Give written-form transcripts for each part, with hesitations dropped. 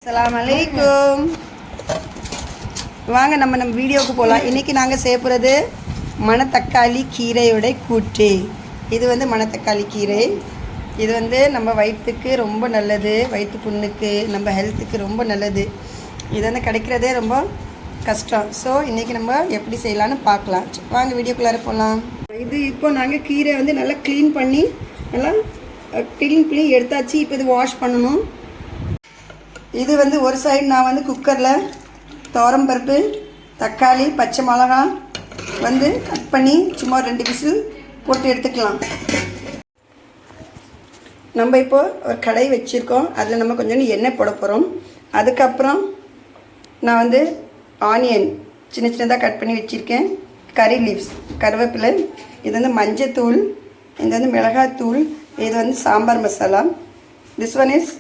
அஸ்ஸலாமு அலைக்கும். வாங்க நம்ம வீடியோவுக்கு போகலாம். இன்றைக்கி நாங்கள் செய்ய போகிறது மணத்தக்காளி கீரையோட கூட்டு. இது மணத்தக்காளி கீரை. இது நம்ம வயிற்றுக்கு ரொம்ப நல்லது, வயிற்று புண்ணுக்கு, நம்ம ஹெல்த்துக்கு ரொம்ப நல்லது. இது கிடைக்கிறதே ரொம்ப கஷ்டம். ஸோ இன்றைக்கி நம்ம எப்படி செய்யலான்னு பார்க்கலாம். வாங்க வீடியோக்குள்ளார போகலாம். இது இப்போ நாங்கள் கீரை நல்லா க்ளீன் பண்ணி நல்லா க்ளீன் பண்ணி எடுத்தாச்சு. இப்போ இது வாஷ் பண்ணணும். இது ஒரு சைடு நான் குக்கரில் துவரம்பருப்பு, தக்காளி, பச்சை மிளகா கட் பண்ணி சும்மா 2 விசில் போட்டு எடுத்துக்கலாம். நம்ம இப்போ ஒரு கடாய் வச்சுருக்கோம். அதில் நம்ம கொஞ்சம் எண்ணெய் போட போகிறோம். அதுக்கப்புறம் நான் ஆனியன் சின்ன சின்னதாக கட் பண்ணி வச்சுருக்கேன். கறி லீவ்ஸ், கருவேப்பிலை, இது மஞ்சத்தூள், இது மிளகாத்தூள், இது sambar masala. This one is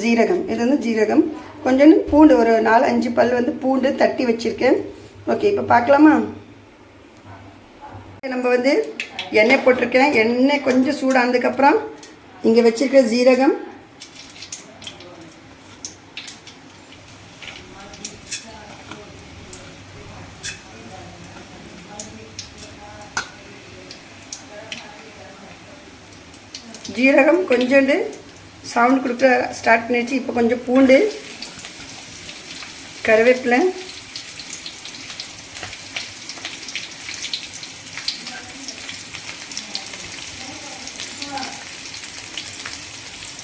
ஜீரகம். இது ஜீரகம். கொஞ்சம் பூண்டு, ஒரு 4-5 பல் பூண்டு தட்டி வச்சுருக்கேன். ஓகே, இப்போ பார்க்கலாமா? நம்ம எண்ணெய் போட்டிருக்கேன். எண்ணெய் கொஞ்சம் சூடானதுக்கப்புறம் இங்கே வச்சுருக்க ஜீரகம், ஜீரகம் கொஞ்சோண்டு சவுண்ட் கொடுக்க ஸ்டார்ட் பண்ணிடுச்சு. இப்போ கொஞ்சம் பூண்டு, கருவேப்பிலை,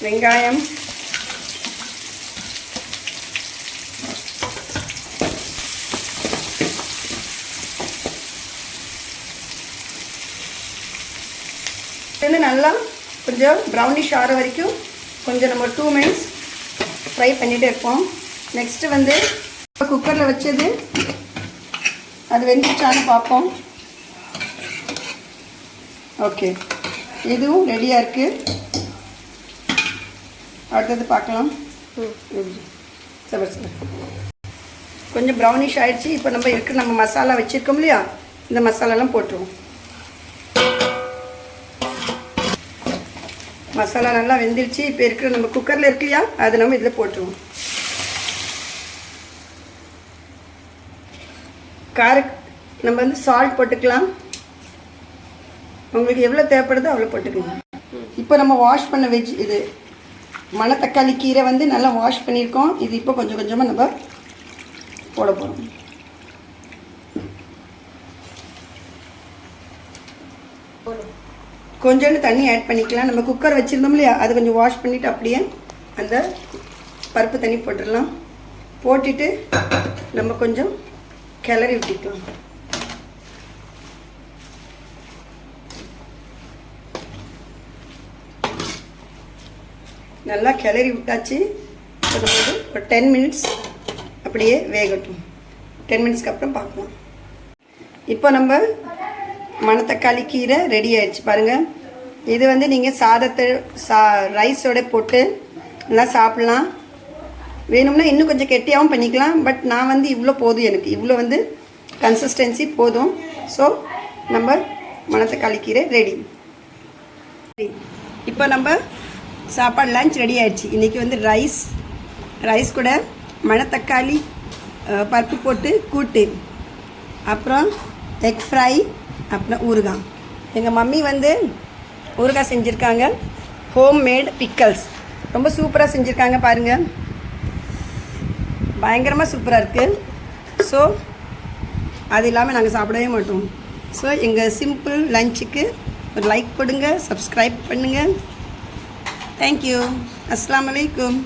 வெங்காயம், நல்லா கொஞ்சம் ப்ரௌனிஷ் ஆகிற வரைக்கும் கொஞ்சம் நம்ம 2 மினிட்ஸ் ஃப்ரை பண்ணிகிட்டே இருப்போம். நெக்ஸ்ட்டு குக்கரில் வச்சது அது வெந்துச்சான்னு பார்ப்போம். ஓகே, இதுவும் ரெடியாக இருக்குது. அடுத்தது பார்க்கலாம். சரி, கொஞ்சம் ப்ரௌனிஷ் ஆகிடுச்சு. இப்போ நம்ம மசாலா வச்சுருக்கோம் இல்லையா, இந்த மசாலாலாம் போட்டுருவோம். மசாலா நல்லா வெந்துருச்சு. இப்போ இருக்கிற நம்ம குக்கரில் இருக்கு இல்லையா, அது நம்ம இதில் போட்டுருவோம். நம்ம சால்ட் போட்டுக்கலாம். உங்களுக்கு எவ்வளோ தேவைப்படுதோ அவ்வளோ போட்டுக்கலாம். இப்போ நம்ம வாஷ் பண்ண இது மணத்தக்காளி கீரை நல்லா வாஷ் பண்ணியிருக்கோம். இது இப்போ கொஞ்சம் கொஞ்சமாக நம்ம போட போகிறோம். கொஞ்சோண்டு தண்ணி ஆட் பண்ணிக்கலாம். நம்ம குக்கர் வச்சுருந்தோம் இல்லையா, அது கொஞ்சம் வாஷ் பண்ணிவிட்டு அப்படியே அந்த பருப்பு தண்ணி போட்டுடலாம். போட்டுட்டு நம்ம கொஞ்சம் கிளறி விட்டுக்கலாம். நல்லா கிளறி விட்டாச்சு. ஒரு 10 மினிட்ஸ் அப்படியே வேகட்டும். 10 மினிட்ஸ்க்கு அப்புறம் பார்க்கலாம். இப்போ நம்ம மணத்தக்காளி கீரை ரெடி ஆயிடுச்சு பாருங்கள். இது நீங்கள் சாதத்தை ரைஸோட போட்டு நல்லா சாப்பிட்லாம். வேணும்னா இன்னும் கொஞ்சம் கெட்டியாகவும் பண்ணிக்கலாம். பட் நான் இவ்வளோ போதும், எனக்கு இவ்வளோ கன்சிஸ்டன்சி போதும். ஸோ நம்ம மணத்தக்காளி கீரை ரெடி. இப்போ நம்ம சாப்பாடு லஞ்ச் ரெடி ஆயிடுச்சு. இன்றைக்கி ரைஸ் கூட மணத்தக்காளி பருப்பு போட்டு கூட்டு, அப்புறம் எக் ஃப்ரை, அப்புறம் ஊறுகாய். எங்கள் மம்மி ஊறுகாய் செஞ்சுருக்காங்க. ஹோம் மேட் பிக்கல்ஸ் ரொம்ப சூப்பராக செஞ்சுருக்காங்க பாருங்கள். பயங்கரமாக சூப்பராக இருக்குது. ஸோ அது இல்லாமல் நாங்கள் சாப்பிடவே மாட்டோம். ஸோ எங்கள் சிம்பிள் லஞ்சுக்கு ஒரு லைக் கொடுங்க, சப்ஸ்கிரைப் பண்ணுங்கள். தேங்க்யூ. அஸ்ஸலாமு அலைக்கும்.